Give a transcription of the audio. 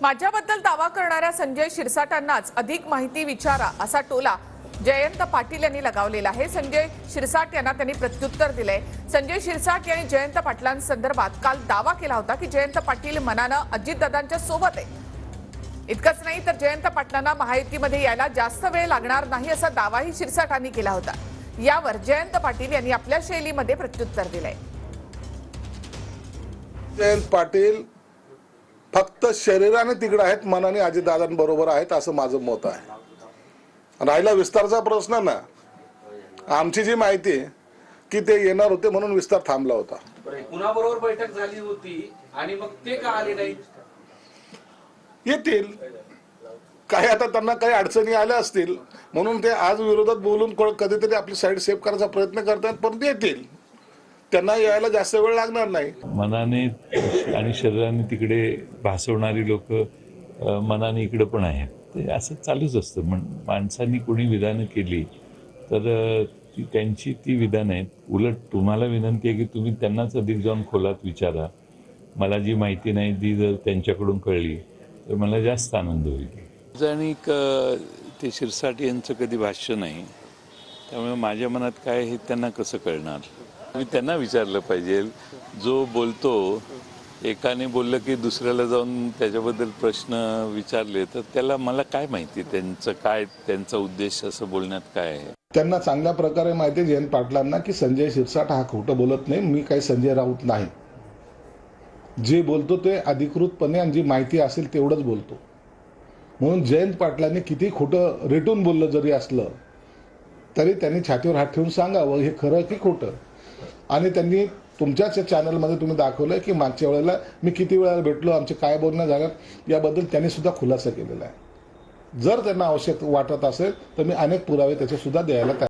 माझ्याबद्दल दावा करणाऱ्या संजय शिरसाटांनाच अधिक माहिती विचारा असा टोला जयंत पाटील यांनी लगावलेला आहे। संजय शिरसाट यांना त्यांनी प्रत्युत्तर दिलंय। संजय शिरसाट यांनी जयंत पाटलांसंदर्भात काल दावा केला होता की जयंत पाटील मनानं अजितदादांच्या सोबत आहे। इतकंच नाही तर जयंत पाटलांना महायुतीमध्ये यायला जास्त वेळ लागणार नाही असा दावाही शिरसाटांनी केला होता। यावर जयंत पाटील यांनी आपल्या शैलीमध्ये प्रत्युत्तर दिलंय। जयंत पाटील फक्त शरीराने तिकडे आहेत, मनाने अजितदादांबरोबर आहेत असं माझं मत आहे। राहिला विस्तारचा प्रश्न ना, आमची जी माहिती आहे की ते येणार होते म्हणून विस्तार थांबला होता। कुणाबरोबर बैठक झाली होती आणि मग ते का आले नाही? येतील काही, आता त्यांना काही अडचणी आल्या असतील म्हणून ते आज विरोधात बोलून कधीतरी आपली साईड सेव्ह करायचा प्रयत्न करतात, पण येतील, त्यांना यायला जास्त वेळ लागणार नाही। मनाने आणि शरीराने तिकडे भासवणारी लोक मनाने इकडे पण आहेत, ते असं चालूच असतं। माणसांनी कोणी विधानं केली तर त्यांची ती विधानं आहेत। उलट तुम्हाला विनंती आहे की तुम्ही त्यांनाच अधिक जाऊन खोलात विचारा। मला जी माहिती नाही ती जर त्यांच्याकडून कळली तर मला जास्त आनंद होईल। आणि ते शिरसाट यांचं कधी भाष्य नाही, त्यामुळे माझ्या मनात काय हे त्यांना कसं कळणार? मी त्यांना विचारलं पाहिजे। जो बोलतो, एकाने बोललं की दुसऱ्याला जाऊन त्याच्याबद्दल प्रश्न विचारले तर त्याला मला काय माहिती त्यांचा उद्देश असं बोलण्यात काय आहे। त्यांना चांगल्या प्रकारे माहिती आहे जयंत पाटलांना की संजय शिरसाट हा खोटं बोलत नाही, मी काही संजय राऊत नाही। जे बोलतो ते अधिकृतपणे आणि जी माहिती असेल तेवढंच बोलतो। म्हणून जयंत पाटलांनी किती खोटं रेटून बोललं जरी असलं तरी त्यांनी छातीवर हात ठेवून सांगावं हे खरं की खोटं। आणि त्यांनी तुमच्याच चॅनलमध्ये तुम्ही दाखवलंय की मागच्या वेळेला मी किती वेळा भेटलो, आमचे काय बोलणं झालं याबद्दल त्यांनी सुद्धा खुलासा केलेला आहे। जर त्यांना आवश्यक वाटत असेल तर मी अनेक पुरावे त्याचे सुद्धा द्यायला तयार